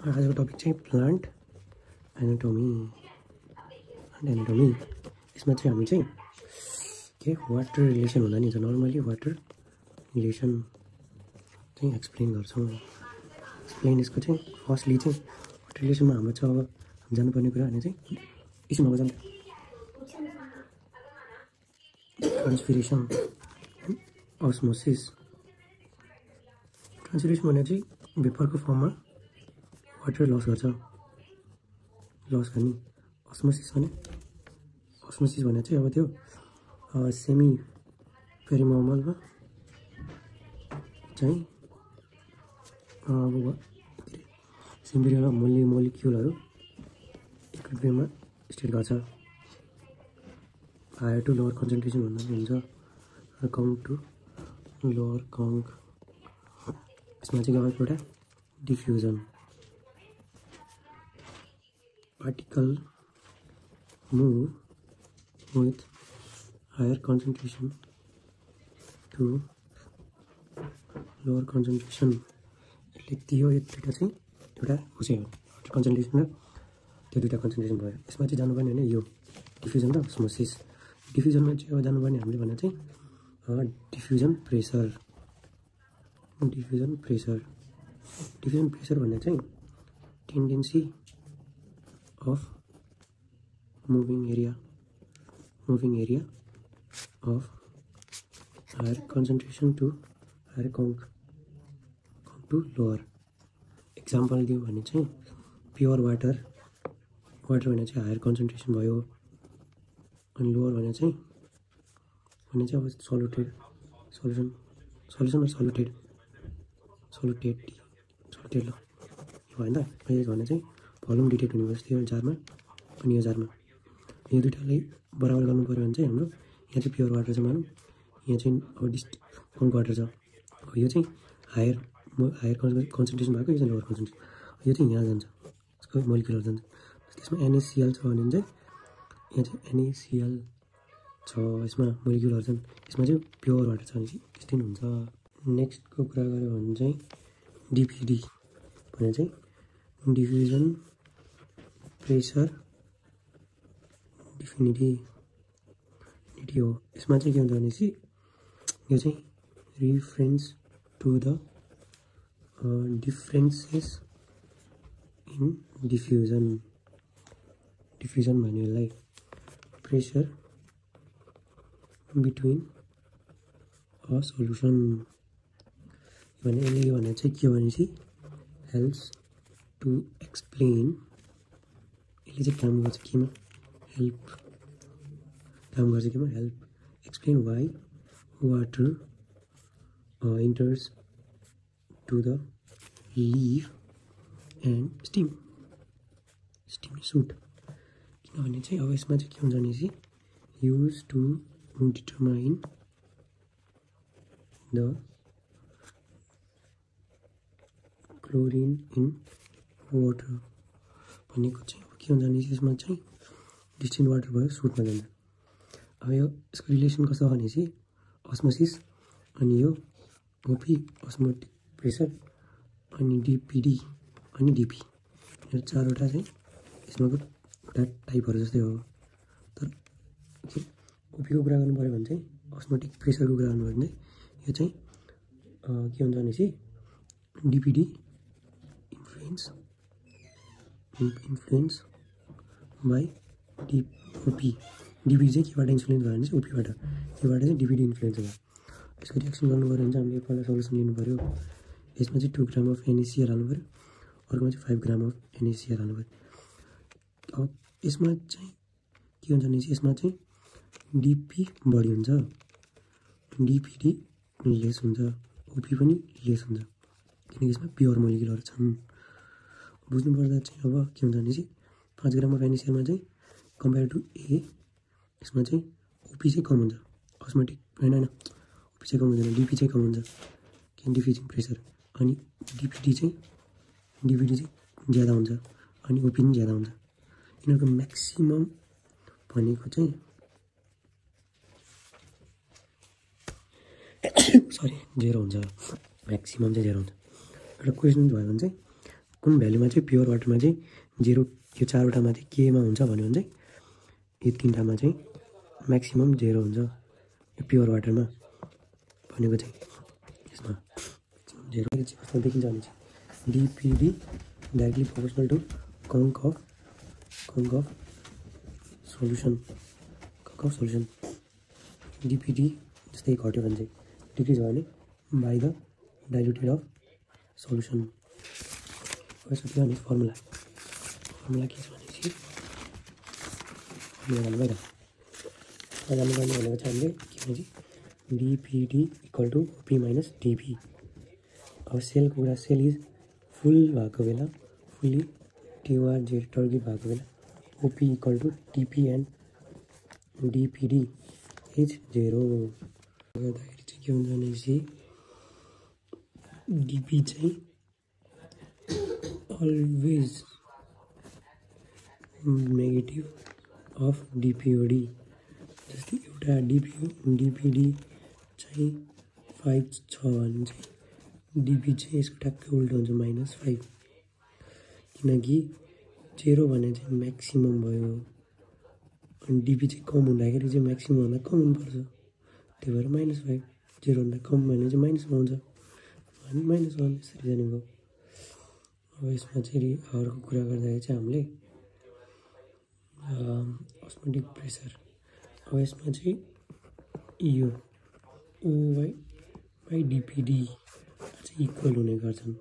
आजको टपिक चाहिँ plant anatomy. यसमा चाहिँ हामी चाहिँ के वाटर रिलेसन हुँदा नि नर्मली वाटर रिलेसन चाहिँ एक्सप्लेन गर्छौँ। एक्सप्लेन यसको चाहिँ फर्स्टली चाहिँ वाटर रिलेसनमा हाम्रो चाहिँ अब जानुपर्ने कुरा भने चाहिँ यसमा जान्छ ट्रान्सपिरेसन अस्मोसिस। ट्रान्सपिरेसन भने चाहिँ भेपरको फर्ममा वाटर लस गर्छ, लस गर्ने। अस्मोसिस भने चाहिँ अब त्यो सेमी पेरिमोर्मलमा चाहिँ अब सिम्बेरियममा मोलिक्युलहरू इक्विलिब्रियममा स्टेट गर्छ। हायर टु लोवर कन्सन्ट्रेसन भन्दा पनि हुन्छ, काउन्ट टु लोवर काउन्ट। यसमा चाहिँ अर्को एउटा diffusion. Particle move with higher concentration to lower concentration। यसले त्यो दुईवटा चाहिँ एउटा खुसी हो, कन्सन्ट्रेसन र त्यो दुईवटा कन्सन्ट्रेसन भयो। यसमा चाहिँ जानुपर्ने होइन यो डिफ्युजन र अस्मोसिस। डिफ्युजनमा चाहिँ अब जानुपर्ने हामीले भने चाहिँ डिफ्युजन प्रेसर भन्ने चाहिँ tendency of moving area of higher concentration to higher count to lower। Example दियो भने चाहिँ प्योर वाटर भने चाहिँ हायर कन्सन्ट्रेसन भयो, अनि लोवर भने चाहिँ अब सल्युटेड ल यो होइन त। यो भने चाहिँ भोल्युम डिटेक्ट हुने भयो यो जारमा अनि यो जारमा, यो दुइटालाई बराबर गर्नु पऱ्यो भने चाहिँ हाम्रो यहाँ चाहिँ प्योर वाटर छ मानौँ, यहाँ चाहिँ अब काउन्ट वाटर छ। यो चाहिँ हायर कन्सन्ट्रेसन भएको, यो चाहिँ लोवर कन्सन्ट्रेसन। यो चाहिँ यहाँ जान्छ, यसको मोलिक्युलहरू जान्छ। त्यसमा NaCl छ भने चाहिँ यहाँ चाहिँ NaCl छ, यसमा मोलिक्युलहरू छन्। यसमा चाहिँ प्योर वाटर छ भने चाहिँ त्यस्तै हुन्छ। नेक्स्टको कुरा गऱ्यो भने चाहिँ DPD भने चाहिँ डिफ्युजन प्रेसर डिफिनिटी हो। यसमा चाहिँ के हुन्छ भनेपछि यो चाहिँ reference to the differences in diffusion भन्यो यसलाई। प्रेसर बिट्विन अ सल्युसन भने यसले भने चाहिँ के भनेपछि हेल्प्स टु एक्सप्लेन। यसले चाहिँ काम गर्छ केमा, help explain why water enters to the leaf and stem shoot. किनभने चाहिँ अब यसमा चाहिँ के हुन्छ भनेपछि use to determine the chlorine in water भनेको चाहिँ अब के हुन्छ भने यसमा चाहिँ डिस्टिल्ड वाटर भयो, सुटमा जान्छ। अब यो यसको रिलेसन कस्तो भनेपछि अस्मोसिस अनि यो ओपी अस्मोटिक प्रेसर अनि डिपिडी अनि डिपी, यो चारवटा चाहिँ यसमा एउटा टाइपहरू जस्तै हो। तर ओपीको कुरा गर्नु पऱ्यो भने चाहिँ अस्मोटिक प्रेसरको कुरा गर्नु पऱ्यो भने यो चाहिँ के हुन्छ भनेपछि डिपिडी इन्फ्लुएन्स बाई ओपी। डिपिडी चाहिँ केबाट इन्फ्लुएन्स भयो भने चाहिँ ओपीबाट, योबाट चाहिँ डिपिडी इन्फ्लुएन्स भयो। यसको रिएक्सन गर्नु पऱ्यो भने चाहिँ हामीले पहिला सल्युसन लिनु पऱ्यो। यसमा चाहिँ 2 ग्राम अफ NaCl हाल्नु पऱ्यो, अर्कोमा चाहिँ 5 ग्राम अफ NaCl हाल्नु पऱ्यो। अब यसमा चाहिँ के हुन्छ भने यसमा चाहिँ डिपी बढी हुन्छ, डिपिडी लेस हुन्छ, ओपी पनि लेस हुन्छ, किनकि यसमा प्योर मोलिक्युलहरू छन्। बुझ्नुपर्दा चाहिँ अब के हुन्छ भने चाहिँ 5 ग्राम अफ NaClमा चाहिँ कम्पेयर टु ए यसमा चाहिँ ओपी चाहिँ कम हुन्छ, अस्मोटिक होइन ओपी चाहिँ कम हुँदैन, डिपी चाहिँ कम हुन्छ किन डिफ्युजिङ प्रेसर। अनि डिपिडी चाहिँ ज्यादा हुन्छ अनि ओपी पनि ज्यादा हुन्छ। यिनीहरूको म्याक्सिमम भनेको चाहिँ सरी 0 हुन्छ, म्याक्सिमम चाहिँ 0 हुन्छ। एउटा क्वेसन भयो भने चाहिँ कुन भ्यालुमा चाहिँ प्योर वाटरमा चाहिँ 0 यो 4वटामा चाहिँ केमा हुन्छ भन्यो भने चाहिँ यो 3टामा चाहिँ म्याक्सिमम 0 हुन्छ यो प्योर वाटरमा भनेको चाहिँ यसमा 0 चाहिँ कस्तो देखिन्छ भने चाहिँ DPD directly proportional to conc of solution DPD जस्तै घट्यो भने चाहिँ डिक्रिज भयो भने by the diluted of solution यसको त्यो भने फर्मुला के छ भनेपछि फर्मुला जानु पर्ने भनेको चाहिँ हामीले के भन्छ DPD equal to OP minus DP अब सेलको कुरा सेल इज फुल भएको बेला फुल्ली टिवार जेड टर्गेट भएको बेला OP equal to TP and DPD is 0 गर्दाखेरि चाहिँ के हुन्छ भनेपछि डिपी चाहिँ अलवेज नेगेटिभ अफ डिपिओडी जस्तै एउटा डिपिडी चाहिँ 5 छ भने चाहिँ डिपी चाहिँ यसको ट्याक्कै उल्टो हुन्छ -5 किनकि 0 भने चाहिँ म्याक्सिमम भयो अनि डिपी चाहिँ कम हुँदाखेरि चाहिँ म्याक्सिममभन्दा कम हुनुपर्छ त्यही भएर -5 0 भन्दा कम भने चाहिँ माइनसमा हुन्छ अनि -1 यसरी जाने भयो अब यसमा चाहिँ अर्को कुरा गर्दाखेरि चाहिँ हामीले अस्मोटिक प्रेसर अब यसमा चाहिँ यो ओ बाई डिपिडी चाहिँ इक्वल हुने गर्छन्